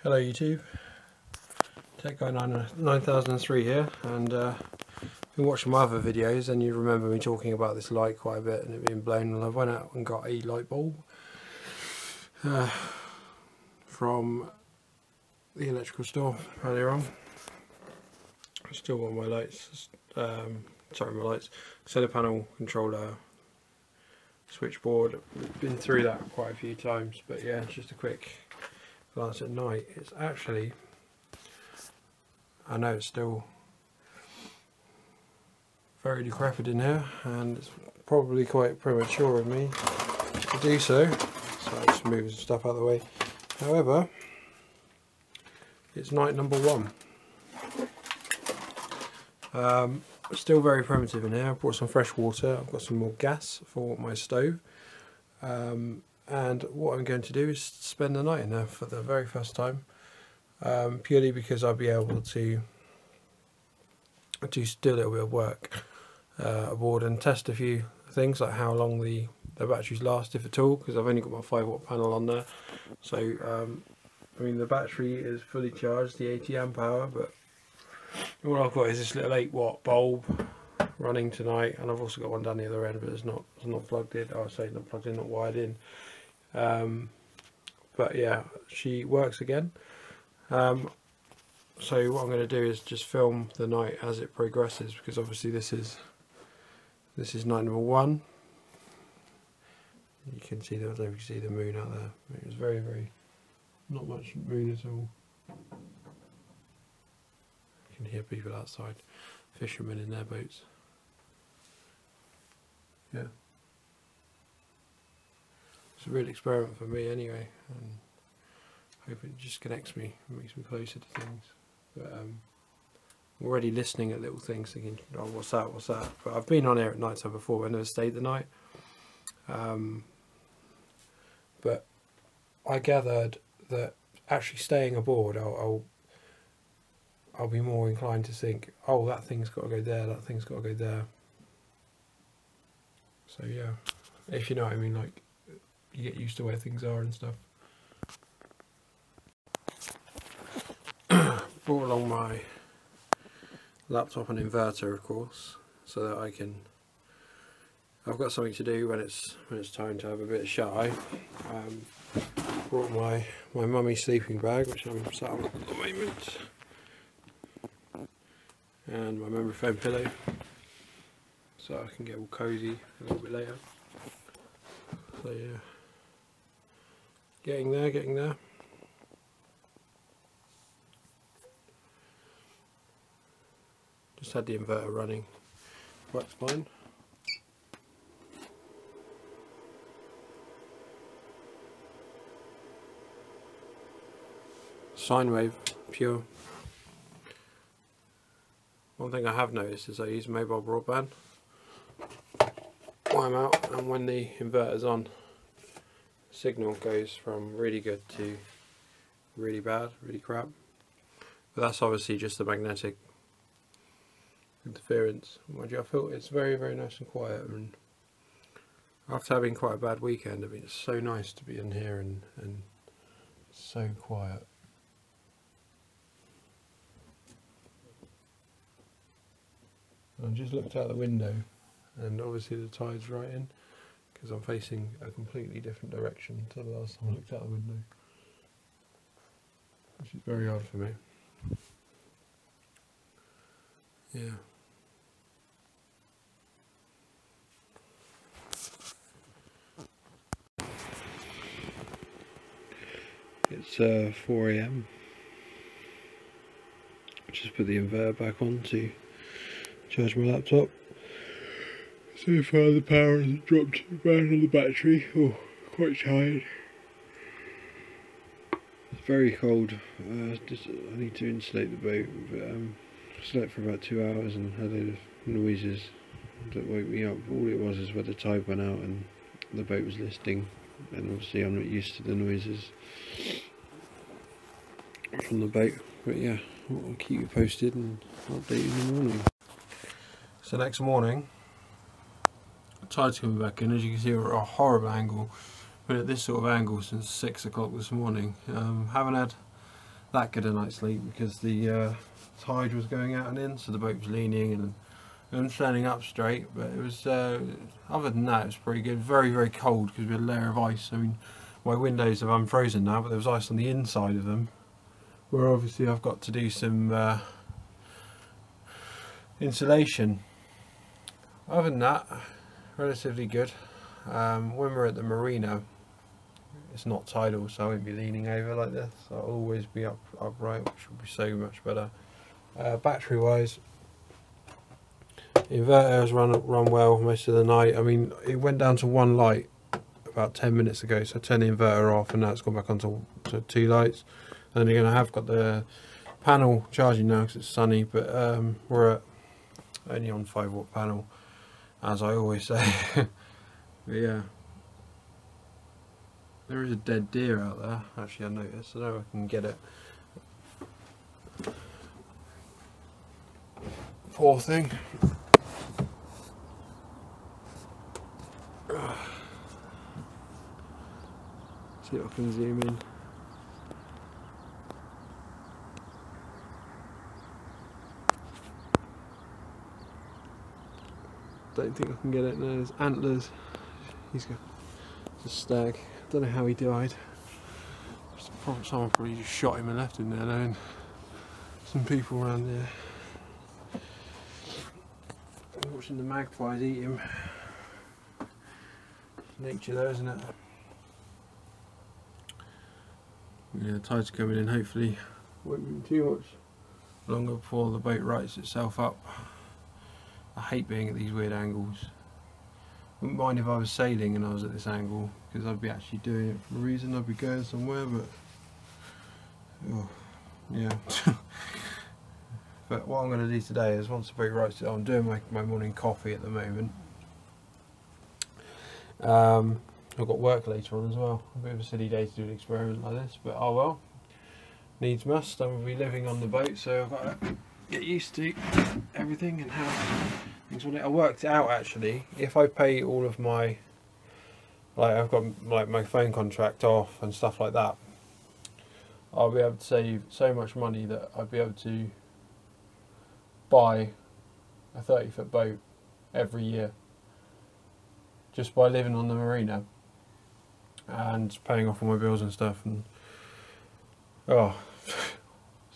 Hello YouTube, Tech Guy 9003 here, and if you've been watching my other videos then you remember me talking about this light quite a bit and it being blown, and I went out and got a light bulb from the electrical store earlier on. I still want my lights, solar panel controller, switchboard. Been through that quite a few times, but yeah, just a quick glance at night. It's actually, I know it's still very decrepit in here and it's probably quite premature of me to do so, so I just move stuff out of the way. However, it's night number one. Still very primitive in here. I brought some fresh water, I've got some more gas for my stove, and what I'm going to do is spend the night in there for the very first time, purely because I'll be able to do a little bit of work aboard and test a few things, like how long the batteries last, if at all, because I've only got my 5-watt panel on there. So I mean, the battery is fully charged, the 80 amp hour, but all I've got is this little 8-watt bulb running tonight, and I've also got one down the other end, but it's not plugged in. Oh, I say not plugged in, not wired in. But yeah, she works again. So what I'm going to do is just film the night as it progresses, because obviously this is night number one. You can see there, you can see the moon out there. It was very not much moon at all. You can hear people outside, fishermen in their boats. Yeah, it's a real experiment for me anyway, and I hope it just connects me and makes me closer to things. But I'm already listening at little things, thinking, oh, what's that, but I've been on air at night time before, but I never stayed the night. But I gathered that actually staying aboard, I'll be more inclined to think, oh, that thing's got to go there, that thing's got to go there. So yeah, if you know what I mean, like, you get used to where things are and stuff. Brought along my laptop and inverter, of course, so that I've got something to do when it's time to have a bit of shut eye. Brought my mummy sleeping bag, which I'm sat on at the moment, and my memory foam pillow, so I can get all cosy a little bit later. So yeah, getting there. Just had the inverter running, works fine. Sine wave, pure. One thing I have noticed is I use mobile broadband while I'm out, and when the inverter's on, the signal goes from really good to really bad, really crap. But that's obviously just the magnetic interference. Mind you, I feel it's very nice and quiet, and after having quite a bad weekend, I mean, it's so nice to be in here and it's so quiet. I just looked out the window, and obviously the tide's right in, because I'm facing a completely different direction to the last time I looked out the window, which is very odd for me. Yeah. It's 4 AM. Just put the inverter back on to charge my laptop. So far the power hasn't dropped bad on the battery. Oh, quite tired. It's very cold. I need to insulate the boat, but slept for about 2 hours and had a load of noises that woke me up. All it was is where the tide went out and the boat was listing, and obviously I'm not used to the noises from the boat. But yeah, I'll keep you posted and update you in the morning. So next morning, the tide's coming back in. As you can see, we're at a horrible angle. Been at this sort of angle since 6 o'clock this morning. Haven't had that good a night's sleep because the tide was going out and in, so the boat was leaning and standing up straight. But it was other than that, it was pretty good. Very, very cold because we had a layer of ice. I mean, my windows have unfrozen now, but there was ice on the inside of them, where obviously I've got to do some insulation. Other than that, relatively good. When we're at the marina, it's not tidal, so I won't be leaning over like this. I'll always be upright, which will be so much better. Battery wise, the inverter has run well most of the night. I mean, it went down to one light about 10 minutes ago, so I turned the inverter off and now it's gone back onto two lights. And again, I have got the panel charging now because it's sunny, but we're at only on 5-watt panel, as I always say. But yeah, there is a dead deer out there. Actually, I noticed. I know I can get it. Poor thing. See if I can zoom in. Don't think I can get it now. There's antlers. He's got a stag. Don't know how he died. Someone probably just shot him and left him there, knowing some people around there. I'm watching the magpies eat him. Nature though, isn't it? Yeah, the tide's coming in. Hopefully won't be too much longer before the boat rights itself up. I hate being at these weird angles. Wouldn't mind if I was sailing and I was at this angle, because I'd be actually doing it for a reason. I'd be going somewhere, but oh, yeah. But what I'm going to do today is, once the boat rights it, I'm doing my morning coffee at the moment. I've got work later on as well. A bit of a silly day to do an experiment like this, but oh well. Needs must. I'm going to be living on the boat, so I've got to get used to everything and how things will. I worked it out actually. If I pay all of my, like I've got like my phone contract off and stuff like that, I'll be able to save so much money that I'd be able to buy a 30-foot boat every year just by living on the marina and paying off all my bills and stuff. And oh,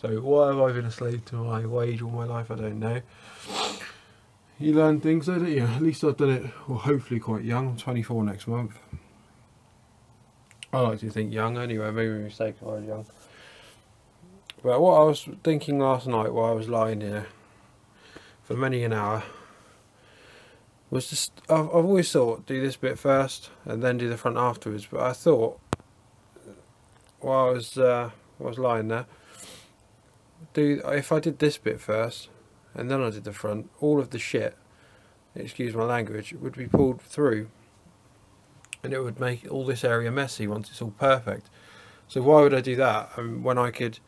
so why have I been a slave to my wage all my life? I don't know. You learn things though, don't you? At least I've done it, well, hopefully quite young. I'm 24 next month. I like to think young anyway, maybe a mistake if I was young. But what I was thinking last night while I was lying here for many an hour was just, I've always thought do this bit first and then do the front afterwards, but I thought while I was lying there, if I did this bit first and then I did the front, all of the shit, excuse my language, would be pulled through and it would make all this area messy once it's all perfect. So why would I do that when I could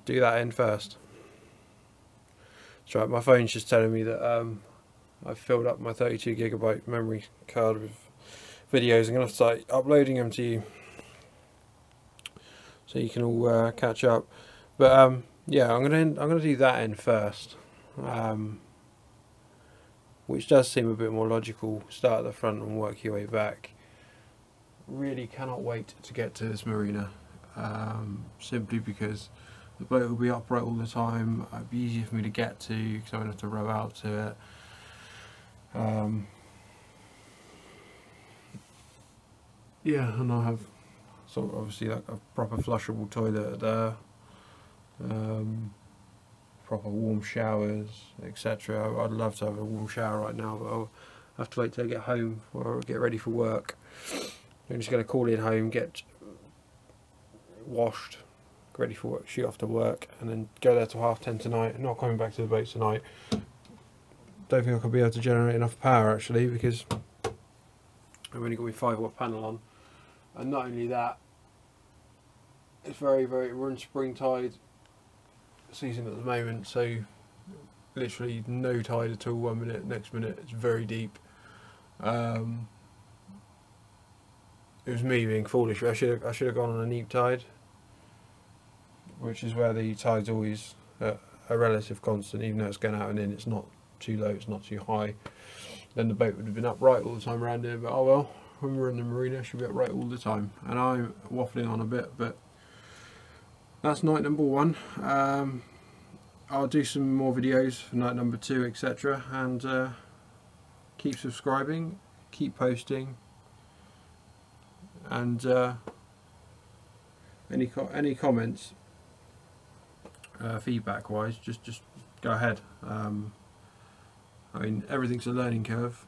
do that end first? That's right, my phone's just telling me that I've filled up my 32GB memory card with videos. I'm going to start uploading them to you so you can all catch up. But yeah, I'm gonna do that end first, which does seem a bit more logical. Start at the front and work your way back. Really cannot wait to get to this marina, simply because the boat will be upright all the time. It'd be easier for me to get to because I won't have to row out to it. Yeah, and I'll have sort of obviously like a proper flushable toilet there, proper warm showers, etc. I'd love to have a warm shower right now, but I'll have to wait till I get home or get ready for work. I'm just going to call in home, get washed, get ready for work, shoot off to work, and then go there till 10:30 tonight. Not coming back to the boat tonight. Don't think I could be able to generate enough power actually, because I've only got my 5-watt panel on. And not only that, it's we're in spring tide season at the moment, so literally no tide at all. 1 minute, next minute it's very deep. it was me being foolish. I should have gone on a neap tide, which is where the tide's always a relative constant, even though it's going out and in. It's not too low, it's not too high. Then the boat would have been upright all the time around here. But oh well, when we're in the marina, it should be upright all the time. And I'm waffling on a bit, but that's night number 1. I'll do some more videos for night number 2, etc. And keep subscribing, keep posting, and any comments, feedback wise, just go ahead. I mean, everything's a learning curve.